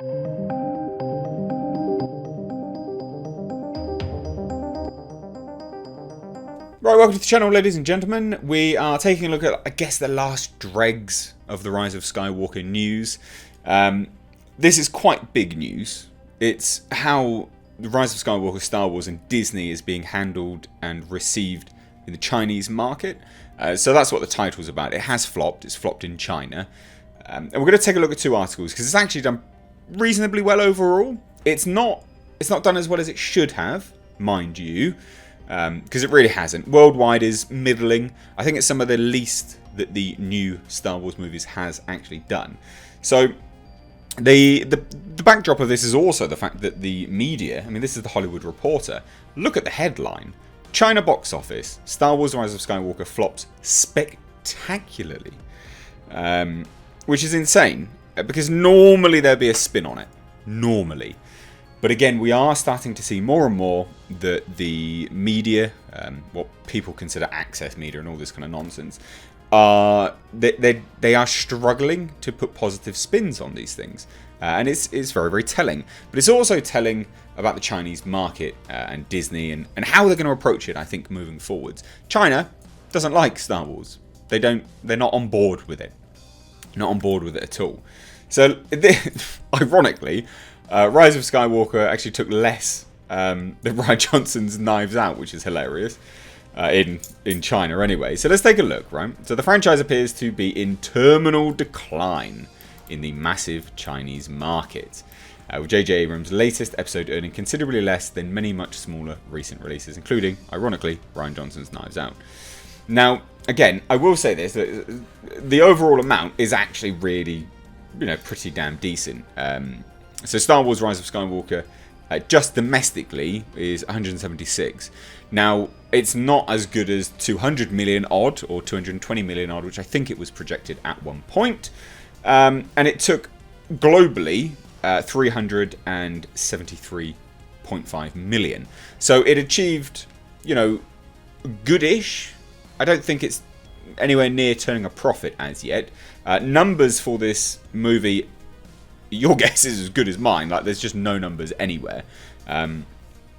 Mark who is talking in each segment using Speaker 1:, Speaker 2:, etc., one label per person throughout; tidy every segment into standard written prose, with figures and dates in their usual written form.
Speaker 1: Right, welcome to the channel, ladies and gentlemen. We are taking a look at, I guess, the last dregs of the Rise of Skywalker news. This is quite big news. It's how the Rise of Skywalker, Star Wars and Disney is being handled and received in the Chinese market. So that's what the title's about. It has flopped. It's flopped in China. And we're going to take a look at two articles because it's actually done reasonably well overall. It's not done as well as it should have, mind you. Because it really hasn't. Worldwide is middling. I think it's some of the least that the new Star Wars movies has actually done. So the backdrop of this is also the fact that the media, I mean, this is the Hollywood Reporter, look at the headline. China box office, Star Wars Rise of Skywalker flops spectacularly. Which is insane, because normally there'd be a spin on it. Normally. But again, we are starting to see more and more that the media, what people consider access media and all this kind of nonsense, they are struggling to put positive spins on these things. And it's very, very telling. But it's also telling about the Chinese market and Disney and how they're going to approach it, I think, moving forwards. China doesn't like Star Wars. They're not on board with it. Not on board with it at all. So, ironically, Rise of Skywalker actually took less than Rian Johnson's Knives Out, which is hilarious, in China anyway. So let's take a look, right? So the franchise appears to be in terminal decline in the massive Chinese market, with J.J. Abrams' latest episode earning considerably less than many much smaller recent releases, including, ironically, Rian Johnson's Knives Out. Now, again, I will say this, that the overall amount is actually really, pretty damn decent. So Star Wars Rise of Skywalker, just domestically, is 176. Now, it's not as good as 200 million odd, or 220 million odd, which I think it was projected at one point. And it took, globally, 373.5 million. So it achieved, goodish. I don't think it's anywhere near turning a profit as yet. Numbers for this movie, your guess is as good as mine. Like, there's just no numbers anywhere. And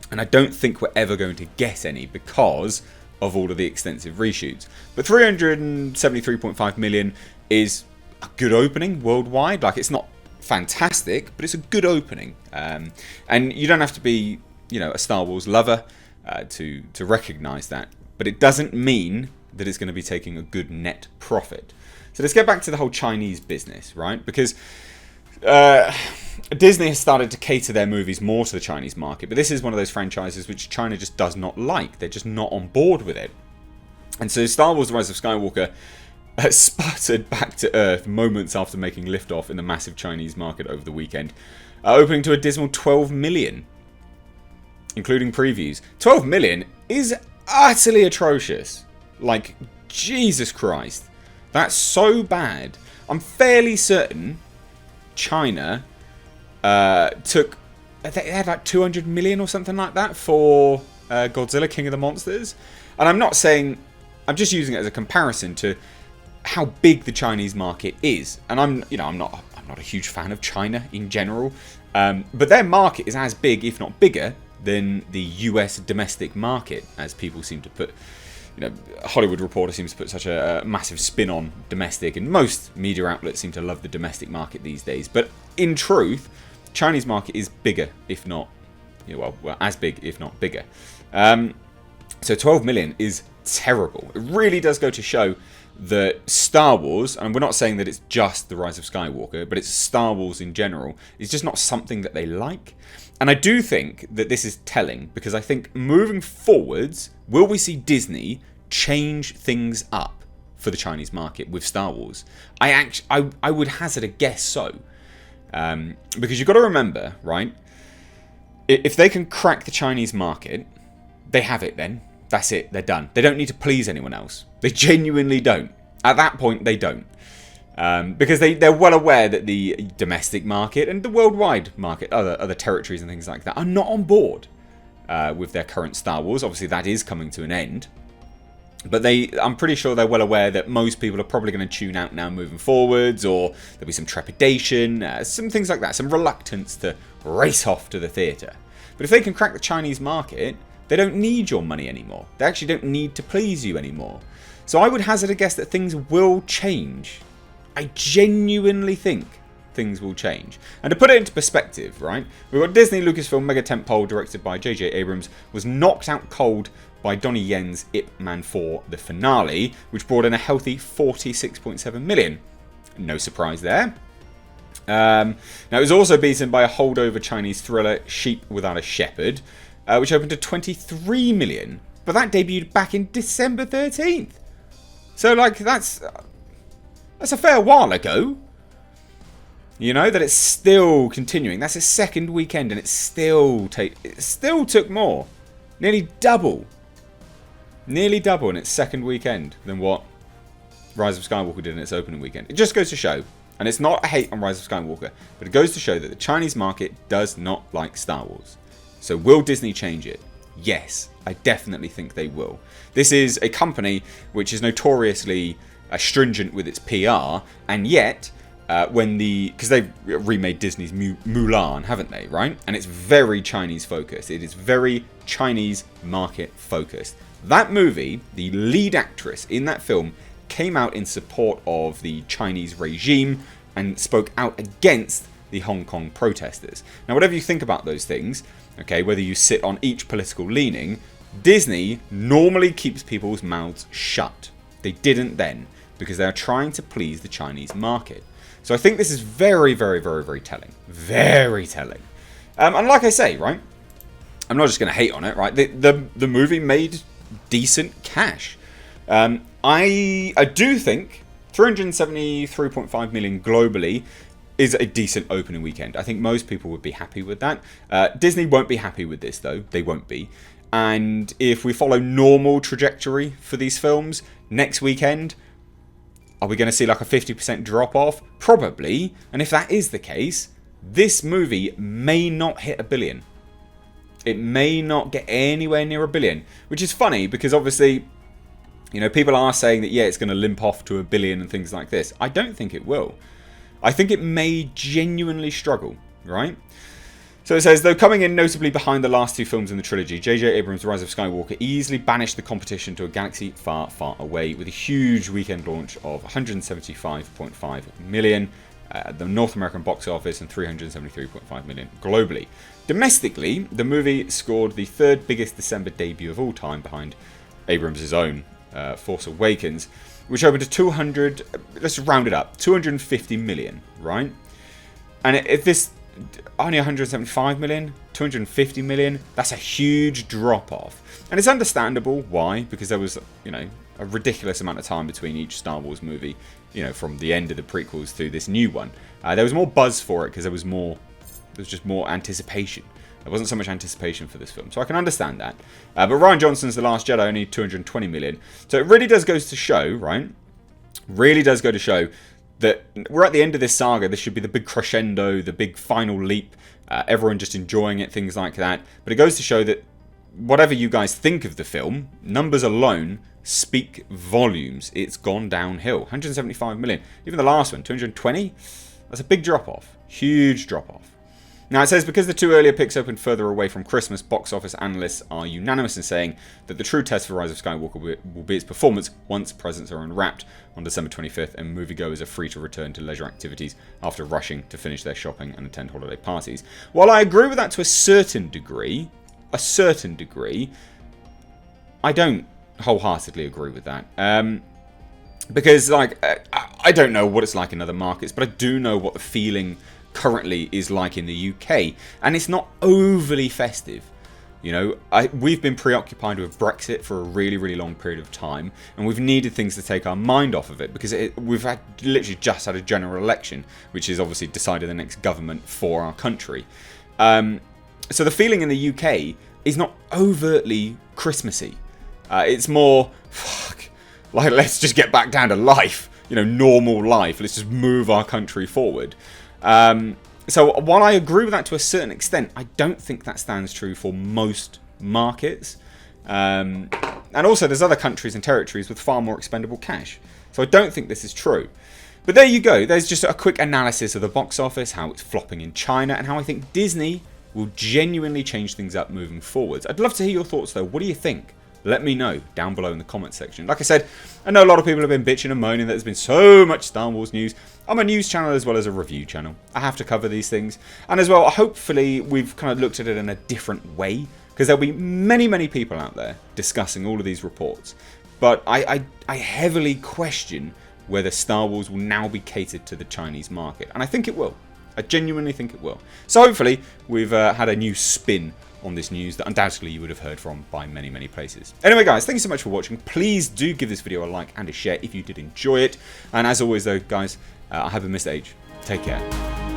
Speaker 1: I don't think we're ever going to get any because of all of the extensive reshoots. But 373.5 million is a good opening worldwide. Like, it's not fantastic, but it's a good opening. And you don't have to be, a Star Wars lover to recognise that. But it doesn't mean that it's going to be taking a good net profit. So let's get back to the whole Chinese business, right? Because Disney has started to cater their movies more to the Chinese market, but this is one of those franchises which China just does not like. They're just not on board with it. And so Star Wars The Rise of Skywalker sputtered back to earth moments after making liftoff in the massive Chinese market over the weekend, opening to a dismal 12 million, including previews. 12 million is utterly atrocious. Like, Jesus Christ. That's so bad. I'm fairly certain China took, they had like 200 million or something like that for Godzilla King of the Monsters. And I'm not saying, I'm just using it as a comparison to how big the Chinese market is. And I'm not a huge fan of China in general, but their market is as big, if not bigger, than the US domestic market, as people seem to put. Hollywood Reporter seems to put such a massive spin on domestic, and most media outlets seem to love the domestic market these days. But in truth, Chinese market is bigger, if not, as big, if not bigger. So 12 million is terrible. It really does go to show that Star Wars, and we're not saying that it's just The Rise of Skywalker, but it's Star Wars in general, is just not something that they like. And I do think that this is telling, because I think moving forwards, will we see Disney change things up for the Chinese market with Star Wars? I would hazard a guess so. Because you've got to remember, right? If they can crack the Chinese market, they have it then. That's it. They're done. They don't need to please anyone else. They genuinely don't. At that point, they don't. Because they're well aware that the domestic market and the worldwide market, other territories and things like that, are not on board with their current Star Wars. Obviously, that is coming to an end. But I'm pretty sure they're well aware that most people are probably going to tune out now moving forwards, or there'll be some trepidation, some things like that, some reluctance to race off to the theatre. But if they can crack the Chinese market, they don't need your money anymore. They actually don't need to please you anymore. So I would hazard a guess that things will change. I genuinely think things will change. And to put it into perspective, right, we've got Disney Lucasfilm mega tentpole directed by J.J. Abrams was knocked out cold by Donnie Yen's Ip Man 4 The Finale, which brought in a healthy 46.7 million. No surprise there. Now it was also beaten by a holdover Chinese thriller Sheep Without a Shepherd, which opened to 23 million, but that debuted back in December 13th. So like that's a fair while ago. You know, that it's still continuing. That's its second weekend and it still took more. Nearly double in its second weekend than what Rise of Skywalker did in its opening weekend. It just goes to show, and it's not a hate on Rise of Skywalker, but it goes to show that the Chinese market does not like Star Wars. So will Disney change it? Yes, I definitely think they will. This is a company which is notoriously stringent with its PR, and yet because they've remade Disney's Mulan, haven't they, right? And it's very Chinese focused. It is very Chinese market focused. That movie, the lead actress in that film, came out in support of the Chinese regime and spoke out against the Hong Kong protesters. Now, whatever you think about those things, okay, whether you sit on each political leaning, Disney normally keeps people's mouths shut. They didn't then, because they are trying to please the Chinese market. So I think this is very, very, very, very telling. Very telling. And like I say, right, I'm not just going to hate on it, right? The movie made decent cash. I do think 373.5 million globally is a decent opening weekend. I think most people would be happy with that. Disney won't be happy with this, though. They won't be. And if we follow normal trajectory for these films, next weekend, are we going to see like a 50% drop off? Probably. And if that is the case, this movie may not hit $1 billion. It may not get anywhere near $1 billion, which is funny because obviously, you know, people are saying that, yeah, it's going to limp off to $1 billion and things like this. I don't think it will. I think it may genuinely struggle, right? So it says, though coming in notably behind the last two films in the trilogy, J.J. Abrams' Rise of Skywalker easily banished the competition to a galaxy far, far away with a huge weekend launch of 175.5 million at the North American box office and 373.5 million globally. Domestically, the movie scored the third biggest December debut of all time behind Abrams' own Force Awakens, which opened to 200, let's round it up, 250 million, right? And if this only 175 million, 250 million, that's a huge drop off. And it's understandable why, because there was, you know, a ridiculous amount of time between each Star Wars movie, you know, from the end of the prequels to this new one. There was more buzz for it because there was just more anticipation. There wasn't so much anticipation for this film, so I can understand that. But Rian Johnson's The Last Jedi only 220 million. So it really does go to show, right? Really does go to show that we're at the end of this saga. This should be the big crescendo, the big final leap. Everyone just enjoying it, things like that. But it goes to show that whatever you guys think of the film, numbers alone speak volumes. It's gone downhill. 175 million. Even the last one, 220. That's a big drop-off. Huge drop-off. Now it says, because the two earlier picks opened further away from Christmas, box office analysts are unanimous in saying that the true test for Rise of Skywalker will be its performance once presents are unwrapped on December 25th and moviegoers are free to return to leisure activities after rushing to finish their shopping and attend holiday parties. While I agree with that to a certain degree, I don't wholeheartedly agree with that. Because, like, I don't know what it's like in other markets, but I do know what the feeling currently is like in the UK, and it's not overly festive. You know, we've been preoccupied with Brexit for a really, really long period of time, and we've needed things to take our mind off of it because we've literally just had a general election, which is obviously decided the next government for our country. So the feeling in the UK is not overtly Christmassy. It's more, like, let's just get back down to life, you know, normal life. Let's just move our country forward. So while I agree with that to a certain extent, I don't think that stands true for most markets. And And also there's other countries and territories with far more expendable cash. So I don't think this is true. But there you go. There's just a quick analysis of the box office, how it's flopping in China, and how I think Disney will genuinely change things up moving forwards. I'd love to hear your thoughts though. What do you think? Let me know down below in the comments section. Like I said, I know a lot of people have been bitching and moaning that there's been so much Star Wars news. I'm a news channel as well as a review channel. I have to cover these things. And as well, hopefully we've kind of looked at it in a different way, because there'll be many, many people out there discussing all of these reports. But I heavily question whether Star Wars will now be catered to the Chinese market. And I think it will. I genuinely think it will. So hopefully we've had a new spin on this news that undoubtedly you would have heard from by many, many places. Anyway guys, thank you so much for watching. Please do give this video a like and a share if you did enjoy it. And as always though guys, I haven't missed age. Take care.